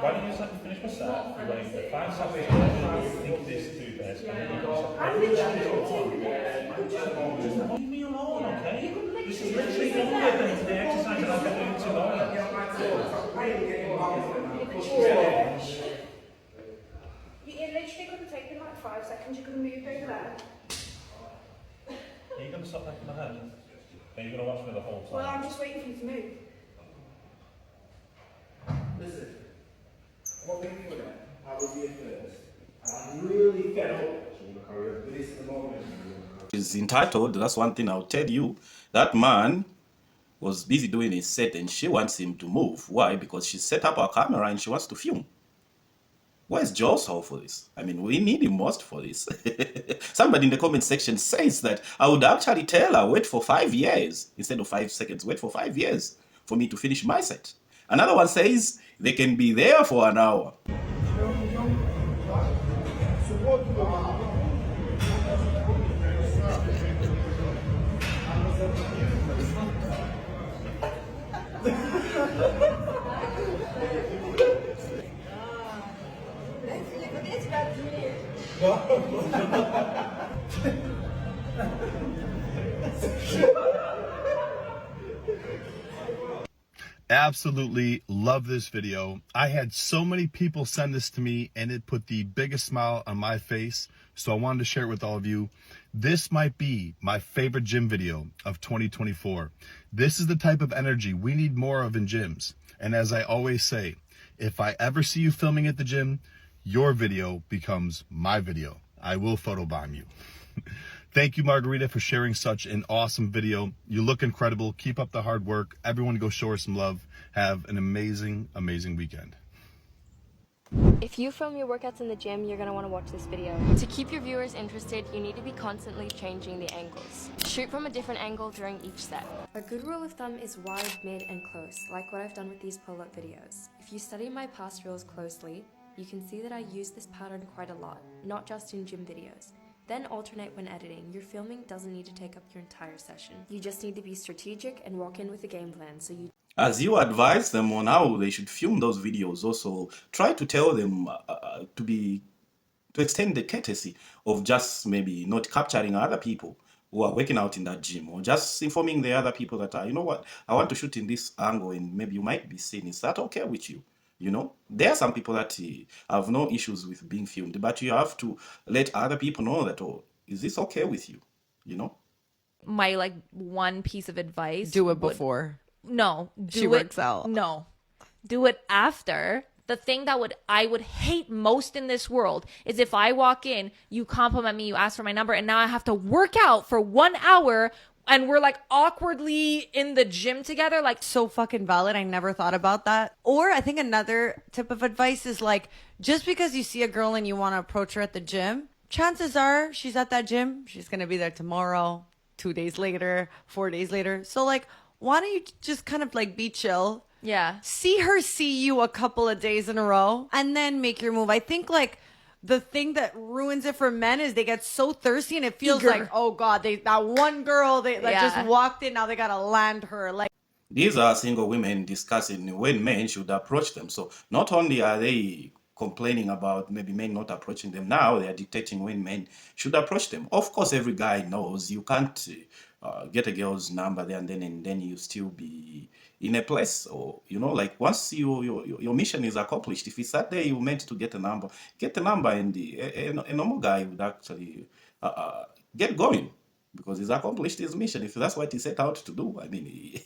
Why don't you just let me finish my set? You're waiting for 5 seconds, you think this, do this, and then you go, leave me alone, okay? This is literally longer than the exercise that I've been doing too long. You literally couldn't take it like 5 seconds, you could have moved over there. Are you going to stop making my head? Are you going to watch me the whole time? Well, I'm just waiting for you to move. Listen, what we do that, I was here first, and I'm really fed up with this at the moment. Is entitled, that's one thing I'll tell you. That man was busy doing his set and she wants him to move. Why? Because she set up her camera and she wants to film. Where's Joseph for this? I mean, we need him most for this. Somebody in the comment section says that I would actually tell her, wait for 5 years. Instead of 5 seconds, wait for 5 years for me to finish my set. Another one says they can be there for an hour. Absolutely love this video. I had so many people send this to me and it put the biggest smile on my face. So I wanted to share it with all of you. This might be my favorite gym video of 2024. This is the type of energy we need more of in gyms. And as I always say, if I ever see you filming at the gym, your video becomes my video. I will photobomb you. Thank you, Margarita, for sharing such an awesome video. You look incredible. Keep up the hard work. Everyone go show her some love. Have an amazing, amazing weekend. If you film your workouts in the gym, you're going to want to watch this video. To keep your viewers interested, you need to be constantly changing the angles. Shoot from a different angle during each set. A good rule of thumb is wide, mid, and close, like what I've done with these pull-up videos. If you study my past reels closely, you can see that I use this pattern quite a lot, not just in gym videos. Then alternate when editing. Your filming doesn't need to take up your entire session. You just need to be strategic and walk in with a game plan so you... As you advise them on how they should film those videos, also try to tell them to extend the courtesy of just maybe not capturing other people who are working out in that gym, or just informing the other people that, you know what, I want to shoot in this angle and maybe you might be seen. Is that okay with you? You know, there are some people that have no issues with being filmed, but you have to let other people know that, oh, is this okay with you? You know? My like one piece of advice. Do it before. No. She works out. No. Do it after. The thing that I would hate most in this world is if I walk in, you compliment me, you ask for my number, and now I have to work out for 1 hour and we're like awkwardly in the gym together. Like, So fucking valid. I never thought about that. Or I think another tip of advice is like, just because you see a girl and you want to approach her at the gym, chances are she's at that gym. She's going to be there tomorrow, 2 days later, 4 days later. So like, why don't you just kind of like be chill? yeah. See her see you a couple of days in a row and then make your move. I think like the thing that ruins it for men is they get so thirsty and it feels Eager. like, oh God, that one girl that just walked in, now they got to land her. Like, These are single women discussing when men should approach them. So not only are they complaining about maybe men not approaching them, now they are dictating when men should approach them. Of course, every guy knows you can't get a girl's number there and then you still be in a place, or you know, like once your mission is accomplished, if it's that day you meant to get the number, and a normal guy would actually get going because he's accomplished his mission if that's what he set out to do. I mean,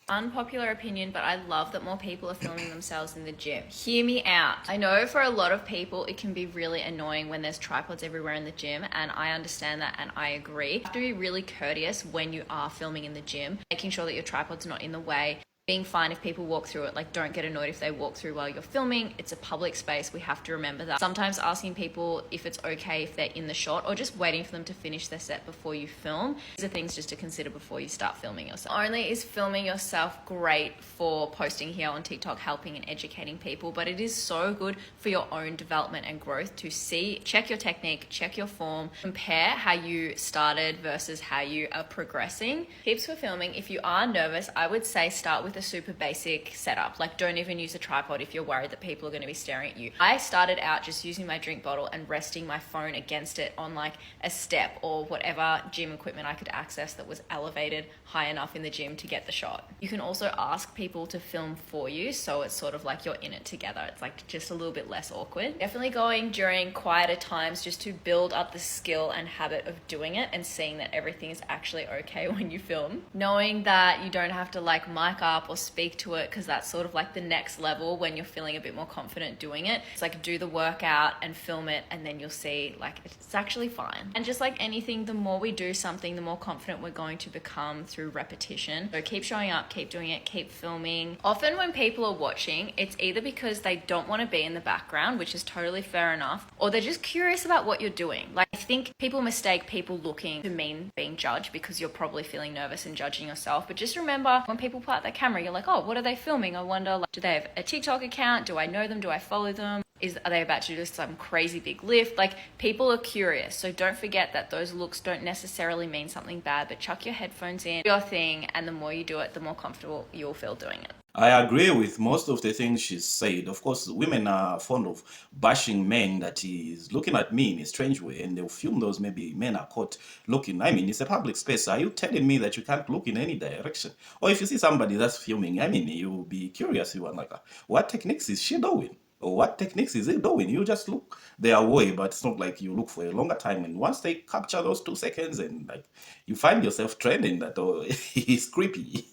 Unpopular opinion, but I love that more people are filming themselves in the gym. Hear me out. I know for a lot of people it can be really annoying when there's tripods everywhere in the gym, and I understand that and I agree. You have to be really courteous when you are filming in the gym, making sure that your tripod's not in the way. Being fine if people walk through it, like don't get annoyed if they walk through while you're filming. It's a public space, we have to remember that. Sometimes asking people if it's okay if they're in the shot or just waiting for them to finish their set before you film. These are things just to consider before you start filming yourself. Not only is filming yourself great for posting here on TikTok, helping and educating people, but it is so good for your own development and growth to see, check your technique, check your form, compare how you started versus how you are progressing. Tips for filming: if you are nervous, I would say start with with a super basic setup. Like, don't even use a tripod if you're worried that people are going to be staring at you. I started out just using my drink bottle and resting my phone against it on like a step or whatever gym equipment I could access that was elevated high enough in the gym to get the shot. You can also ask people to film for you, so it's sort of like you're in it together. It's like just a little bit less awkward. Definitely going during quieter times just to build up the skill and habit of doing it and seeing that everything is actually okay when you film. Knowing that you don't have to like mic up or speak to it, because that's sort of like the next level when you're feeling a bit more confident doing it. It's like do the workout and film it, and then you'll see like it's actually fine. And just like anything, the more we do something, the more confident we're going to become through repetition. So keep showing up, keep doing it, keep filming. Often when people are watching, it's either because they don't want to be in the background, which is totally fair enough, or they're just curious about what you're doing. Like, I think people mistake people looking to mean being judged, because you're probably feeling nervous and judging yourself. But just remember, when people pull out their camera, you're like, oh, what are they filming? I wonder, like, do they have a TikTok account? Do I know them? Do I follow them? Are they about to do some crazy big lift? Like, people are curious. So don't forget that those looks don't necessarily mean something bad, but chuck your headphones in, do your thing, and the more you do it, the more comfortable you'll feel doing it. I agree with most of the things she said. Of course, women are fond of bashing men that he's looking at me in a strange way, and they'll film those. Maybe men are caught looking. I mean, it's a public space. Are you telling me that you can't look in any direction? Or if you see somebody that's filming, I mean, you'll be curious. You are like, what techniques is she doing? Or what techniques is he doing? You just look their way, but it's not like you look for a longer time. And once they capture those 2 seconds, and like you find yourself trending that, oh, he's creepy.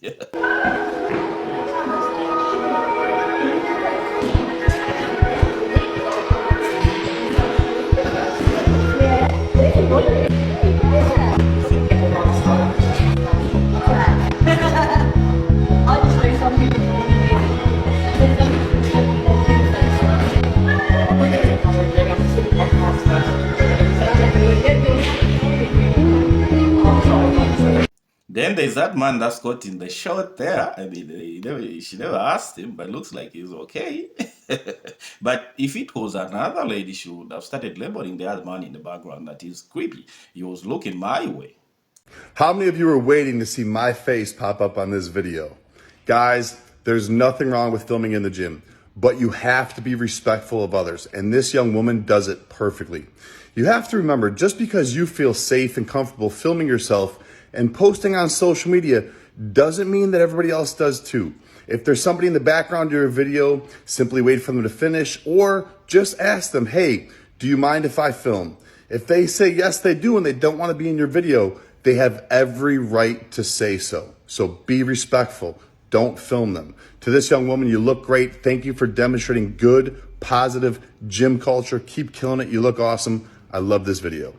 Then there's that man that's caught in the shot there. I mean, she never asked him, but looks like he's okay. But if it was another lady, she would have started labeling the other man in the background that he's creepy. He was looking my way. How many of you are waiting to see my face pop up on this video? Guys, there's nothing wrong with filming in the gym, but you have to be respectful of others. And this young woman does it perfectly. You have to remember, just because you feel safe and comfortable filming yourself and posting on social media doesn't mean that everybody else does too. If there's somebody in the background of your video, simply wait for them to finish, or just ask them, hey, do you mind if I film? If they say yes, they do, and they don't want to be in your video, they have every right to say so. So be respectful. Don't film them. To this young woman, you look great. Thank you for demonstrating good, positive gym culture. Keep killing it. You look awesome. I love this video.